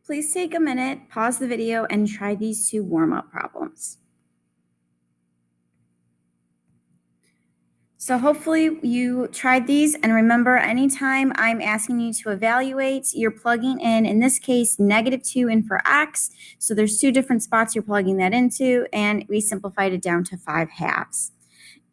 Please take a minute, pause the video, and try these two warm-up problems. So hopefully you tried these, and remember, anytime I'm asking you to evaluate, you're plugging in this case, -2 in for x. So there's two different spots you're plugging that into, and we simplified it down to 5/2.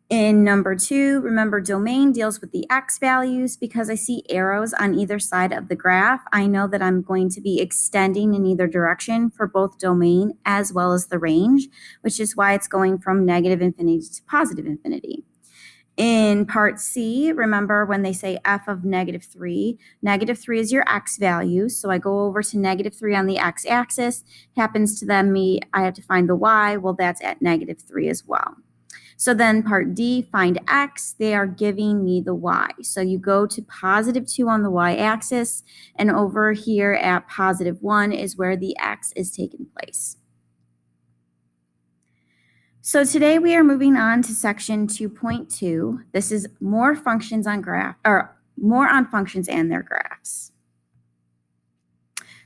In number 2, remember domain deals with the x values. Because I see arrows on either side of the graph, I know that I'm going to be extending in either direction for both domain as well as the range, which is why it's going from -infinity to +infinity. In part C, remember when they say f of -3, -3 is your x value. So I go over to -3 on the x-axis, happens to then me, I have to find the y. Well, that's at -3 as well. So then part D, find x, they are giving me the y. So you go to +2 on the y-axis, and over here at +1 is where the x is taking place. So today we are moving on to section 2.2. This is more functions on more on functions and their graphs.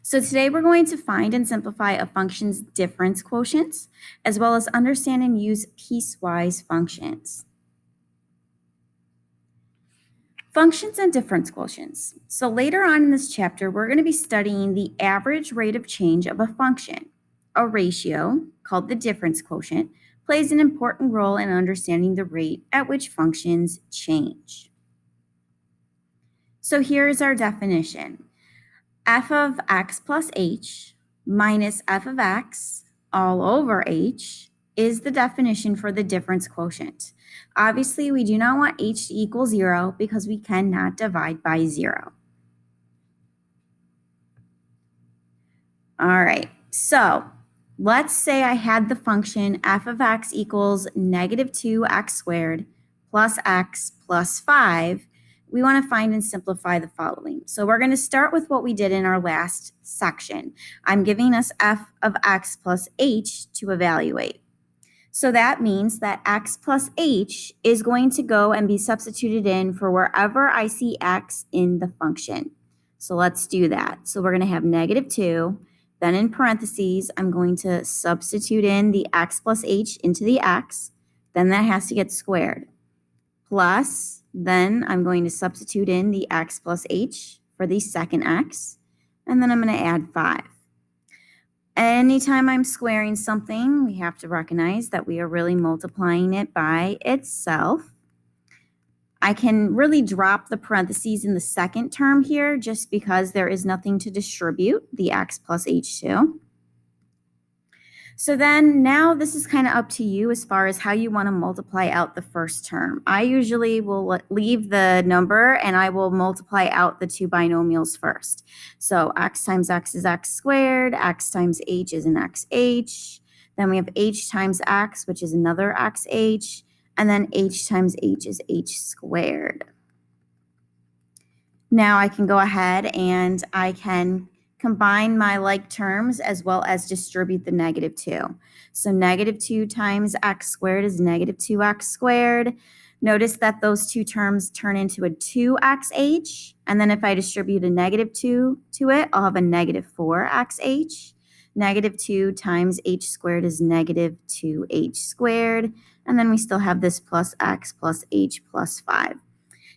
So today we're going to find and simplify a function's difference quotients, as well as understand and use piecewise functions. Functions and difference quotients. So later on in this chapter, we're going to be studying the average rate of change of a function. A ratio, called the difference quotient, plays an important role in understanding the rate at which functions change. So here is our definition. F of x plus h minus f of x all over h is the definition for the difference quotient. Obviously, we do not want h to equal 0 because we cannot divide by 0. All right, so let's say I had the function f of x equals -2x squared plus x plus 5. We want to find and simplify the following. So we're going to start with what we did in our last section. I'm giving us f of x plus h to evaluate. So that means that x plus h is going to go and be substituted in for wherever I see x in the function. So let's do that. So we're going to have -2. Then in parentheses, I'm going to substitute in the x plus h into the x. Then that has to get squared. Plus, then I'm going to substitute in the x plus h for the second x. And then I'm going to add 5. Anytime I'm squaring something, we have to recognize that we are really multiplying it by itself. I can really drop the parentheses in the second term here just because there is nothing to distribute the x plus h to. So then now this is kind of up to you as far as how you want to multiply out the first term. I usually will leave the number and I will multiply out the two binomials first. So x times x is x squared, x times h is an xh. Then we have h times x, which is another xh. And then h times h is h squared. Now I can go ahead and I can combine my like terms as well as distribute the -2. So -2 times x squared is -2x squared. Notice that those two terms turn into a 2xh. And then if I distribute a -2 to it, I'll have a -4xh. -2 times h squared is -2h squared. And then we still have this plus x plus h plus 5.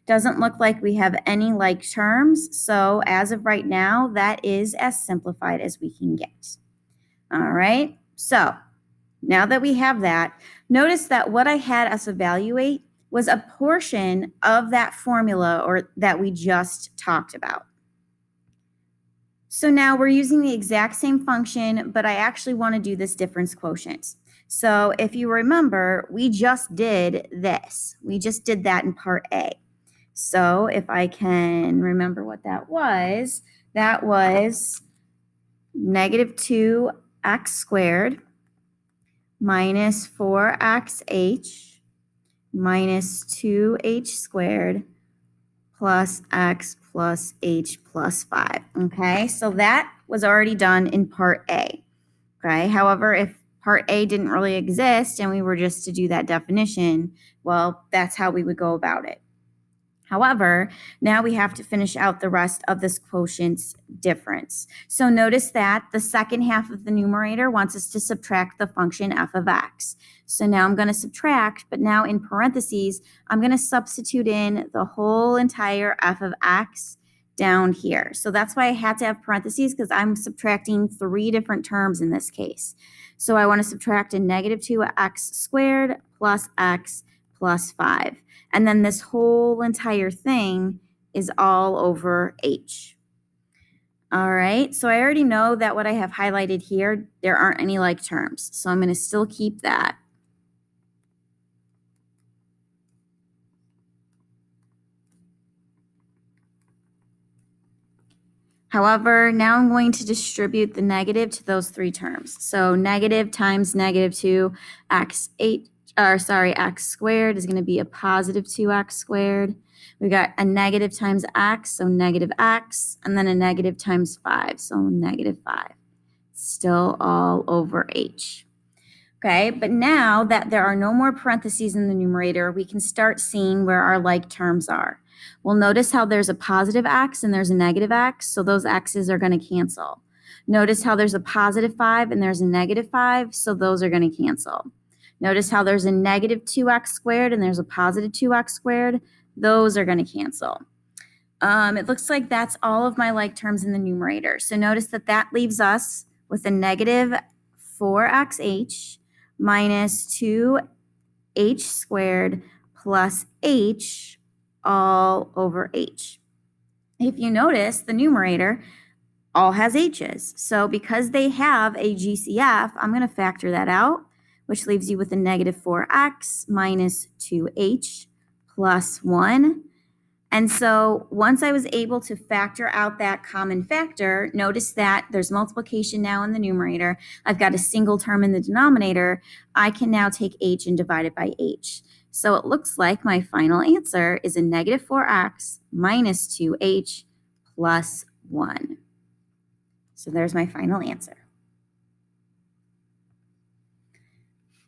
Doesn't look like we have any like terms, so as of right now, that is as simplified as we can get. All right, so now that we have that, notice that what I had us evaluate was a portion of that formula or that we just talked about. So now we're using the exact same function, but I actually want to do this difference quotient. So if you remember, we just did this. We just did that in part A. So if I can remember what that was -2x squared minus 4xh minus 2h squared plus x plus h plus 5. Okay, so that was already done in part A. Okay, however, if part A didn't really exist and we were just to do that definition, well, that's how we would go about it. However, now we have to finish out the rest of this quotient difference. So notice that the second half of the numerator wants us to subtract the function f of x. So now I'm going to subtract, but now in parentheses, I'm going to substitute in the whole entire f of x down here. So that's why I had to have parentheses, because I'm subtracting 3 different terms in this case. So I want to subtract a negative 2x squared plus x plus 5. And then this whole entire thing is all over h. All right, so I already know that what I have highlighted here, there aren't any like terms. So I'm going to still keep that. However, now I'm going to distribute the negative to those 3 terms. So negative times negative 2x x squared is going to be a positive 2x squared. We got a negative times x, so negative x, and then a negative times 5, so negative 5. Still all over h. Okay, but now that there are no more parentheses in the numerator, we can start seeing where our like terms are. We'll notice how there's a positive x and there's a negative x, so those x's are going to cancel. Notice how there's a positive 5 and there's a negative 5, so those are going to cancel. Notice how there's a negative 2x squared and there's a positive 2x squared. Those are going to cancel. It looks like that's all of my like terms in the numerator. So notice that that leaves us with a negative 4xh minus 2h squared plus h all over h. If you notice, the numerator all has h's. So because they have a GCF, I'm going to factor that out, which leaves you with a negative 4x minus 2h plus 1. And so once I was able to factor out that common factor, notice that there's multiplication now in the numerator. I've got a single term in the denominator. I can now take h and divide it by h. So it looks like my final answer is a negative 4x minus 2h plus 1. So there's my final answer.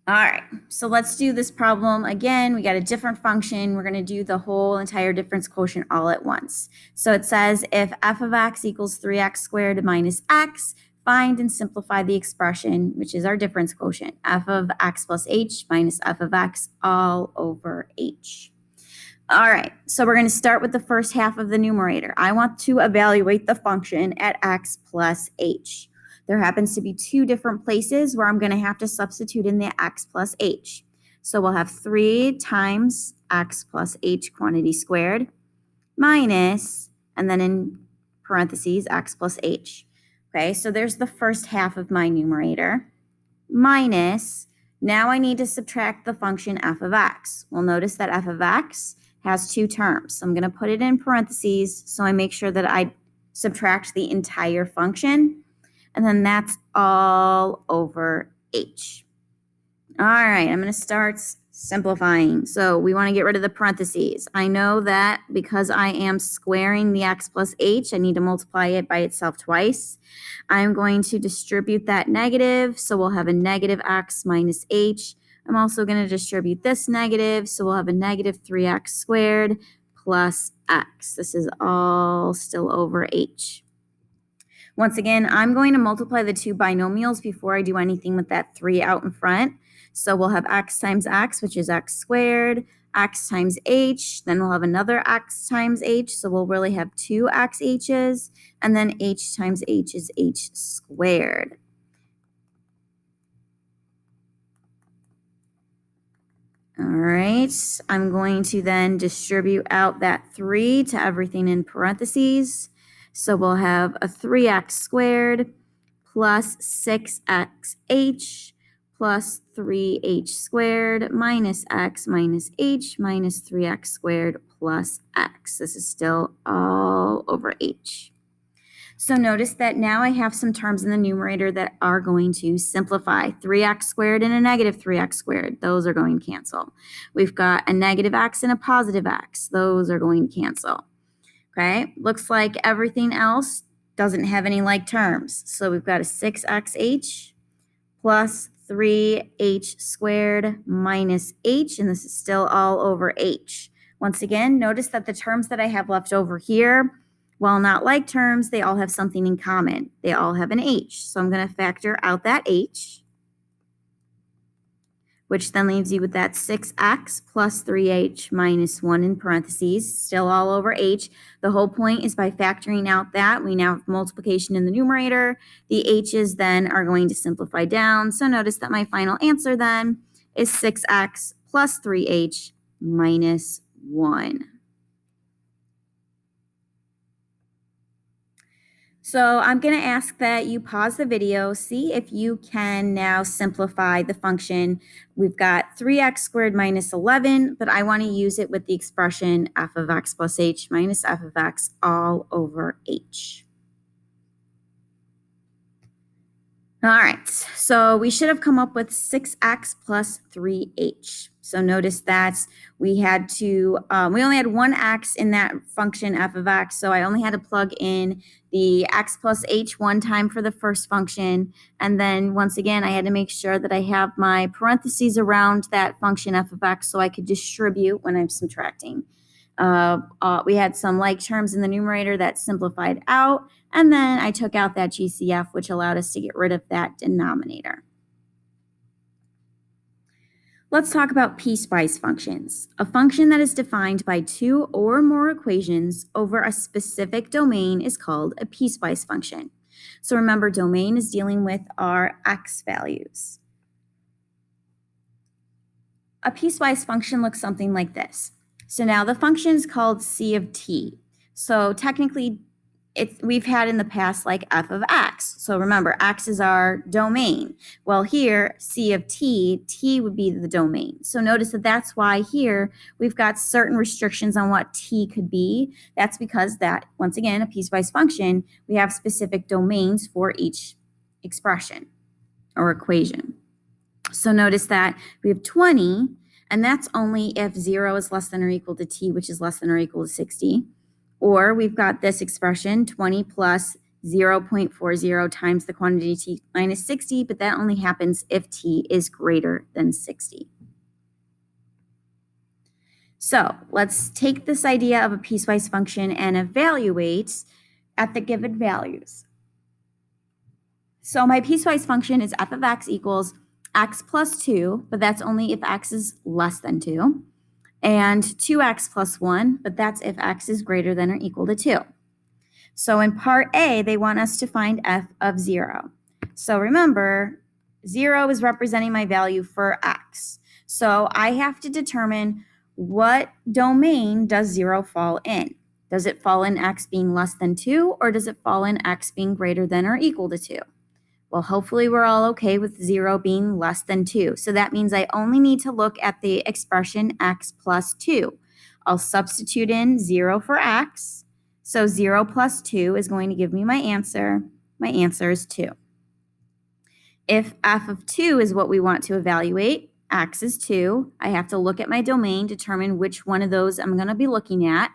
All right, so let's do this problem again. We got a different function. We're going to do the whole entire difference quotient all at once. So it says if f of x equals 3x squared minus x, find and simplify the expression, which is our difference quotient, f of x plus h minus f of x all over h. All right, so we're going to start with the first half of the numerator. I want to evaluate the function at x plus h. There happens to be 2 different places where I'm going to have to substitute in the x plus h. So we'll have 3 times x plus h quantity squared minus, and then in parentheses, x plus h. Okay, so there's the first half of my numerator, minus, now I need to subtract the function f of x. Well, notice that f of x has 2 terms. So I'm going to put it in parentheses so I make sure that I subtract the entire function. And then that's all over h. All right, I'm going to start simplifying. So we want to get rid of the parentheses. I know that because I am squaring the x plus h, I need to multiply it by itself twice. I'm going to distribute that negative, so we'll have a negative x minus h. I'm also going to distribute this negative, so we'll have a negative 3x squared plus x. This is all still over h. Once again, I'm going to multiply the 2 binomials before I do anything with that 3 out in front. So we'll have x times x, which is x squared, x times h, then we'll have another x times h, so we'll really have 2 xh's, and then h times h is h squared. All right, I'm going to then distribute out that 3 to everything in parentheses. So we'll have a 3x squared plus 6xh plus 3h squared minus x minus h minus 3x squared plus x. This is still all over h. So notice that now I have some terms in the numerator that are going to simplify. 3x squared and a negative 3x squared, those are going to cancel. We've got a negative x and a positive x, those are going to cancel. Okay, looks like everything else doesn't have any like terms. So we've got a 6xh plus 3h squared minus h, and this is still all over h. Once again, notice that the terms that I have left over here, while not like terms, they all have something in common. They all have an h. So I'm going to factor out that h, which then leaves you with that 6x plus 3h minus 1 in parentheses, still all over h. The whole point is by factoring out that, we now have multiplication in the numerator. The h's then are going to simplify down. So notice that my final answer then is 6x plus 3h minus 1. So I'm going to ask that you pause the video, see if you can now simplify the function. We've got 3x squared minus 11, but I want to use it with the expression f of x plus h minus f of x all over h. All right, so we should have come up with 6x plus 3h. So notice that we had to, we only had one x in that function f of x, so I only had to plug in the x plus h one time for the first function, and then once again I had to make sure that I have my parentheses around that function f of x so I could distribute when I'm subtracting. We had some like terms in the numerator that simplified out, and then I took out that GCF, which allowed us to get rid of that denominator. Let's talk about piecewise functions. A function that is defined by two or more equations over a specific domain is called a piecewise function. So remember, domain is dealing with our x values. A piecewise function looks something like this. So now the function is called c of t. So technically, we've had in the past like f of x. So remember, x is our domain. Well, here, c of t, t would be the domain. So notice that that's why here we've got certain restrictions on what t could be. That's because that, once again, a piecewise function, we have specific domains for each expression or equation. So notice that we have 20, and that's only if 0 is less than or equal to t, which is less than or equal to 60. Or we've got this expression, 20 plus 0.40 times the quantity t minus 60, but that only happens if t is greater than 60. So let's take this idea of a piecewise function and evaluate at the given values. So my piecewise function is f of x equals x plus 2, but that's only if x is less than 2, and 2x plus 1, but that's if x is greater than or equal to 2. So in part A, they want us to find f of 0. So remember, 0 is representing my value for x. So I have to determine what domain does 0 fall in. Does it fall in x being less than 2, or does it fall in x being greater than or equal to 2? Well, hopefully we're all okay with 0 being less than 2. So that means I only need to look at the expression x plus 2. I'll substitute in 0 for x. So 0 plus 2 is going to give me my answer. My answer is 2. If f of 2 is what we want to evaluate, x is 2, I have to look at my domain, determine which one of those I'm going to be looking at.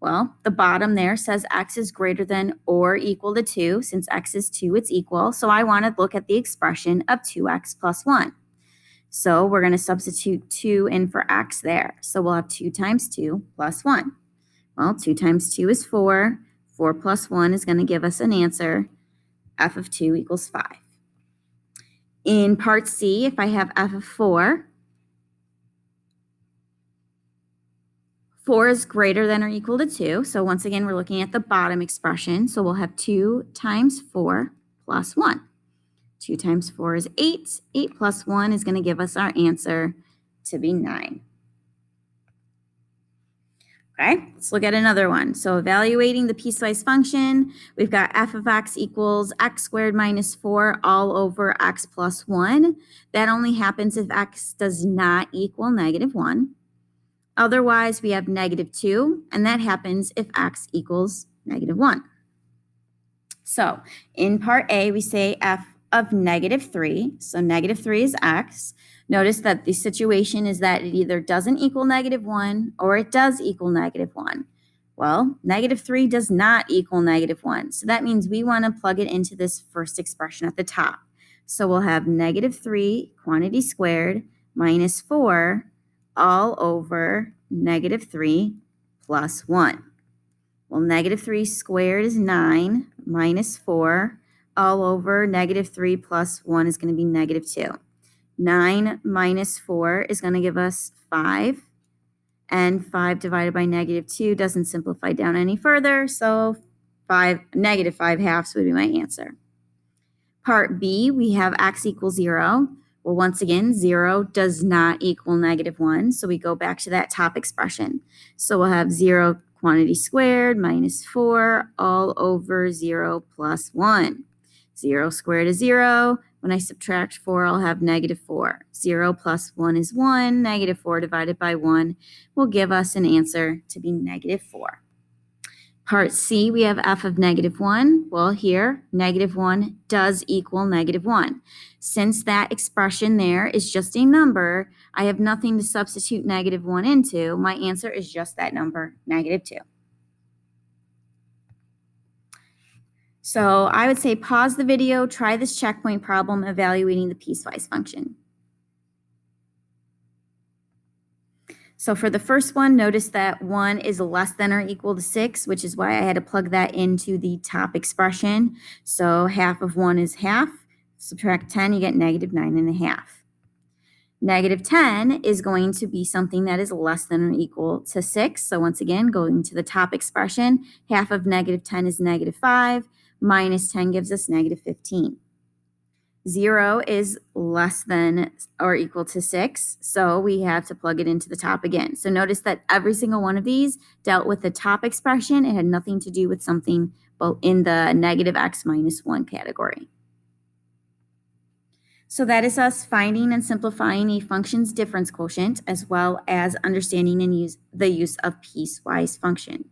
Well, the bottom there says x is greater than or equal to 2. Since x is 2, it's equal. So I want to look at the expression of 2x plus 1. So we're going to substitute 2 in for x there. So we'll have 2 times 2 plus 1. Well, 2 times 2 is 4. 4 plus 1 is going to give us an answer. F of 2 equals 5. In part C, if I have f of 4, 4 is greater than or equal to 2. So once again, we're looking at the bottom expression. So we'll have 2 times 4 plus 1. 2 times 4 is 8. 8 plus 1 is going to give us our answer to be 9. Okay, let's look at another one. So evaluating the piecewise function, we've got f of x equals x squared minus 4 all over x plus 1. That only happens if x does not equal negative 1. Otherwise, we have negative 2, and that happens if x equals negative 1. So in part A, we say f of negative 3. So negative 3 is x. Notice that the situation is that it either doesn't equal negative 1 or it does equal negative 1. Well, negative 3 does not equal negative 1. So that means we want to plug it into this first expression at the top. So we'll have negative 3 quantity squared minus 4 all over negative 3 plus 1. Well, negative 3 squared is 9 minus 4 all over negative 3 plus 1 is going to be negative 2. 9 minus 4 is going to give us 5. And 5 divided by negative 2 doesn't simplify down any further, so negative 5 halves would be my answer. Part B, we have x equals 0. Well, once again, 0 does not equal negative 1, so we go back to that top expression. So we'll have 0 quantity squared minus 4 all over 0 plus 1. 0 squared is 0. When I subtract 4, I'll have negative 4. 0 plus 1 is 1. Negative 4 divided by 1 will give us an answer to be negative 4. Part C, we have f of negative 1. Well, here, negative 1 does equal negative 1. Since that expression there is just a number, I have nothing to substitute negative 1 into. My answer is just that number, negative 2. So I would say pause the video, try this checkpoint problem evaluating the piecewise function. So for the first one, notice that 1 is less than or equal to 6, which is why I had to plug that into the top expression. So half of 1 is half. Subtract 10, you get negative 9.5. Negative 10 is going to be something that is less than or equal to 6. So once again, going to the top expression, half of negative 10 is negative 5. Minus 10 gives us negative 15. 0 is less than or equal to 6, so we have to plug it into the top again. So notice that every single one of these dealt with the top expression. It had nothing to do with something in the negative x minus 1 category. So that is us finding and simplifying a function's difference quotient, as well as understanding and the use of piecewise function.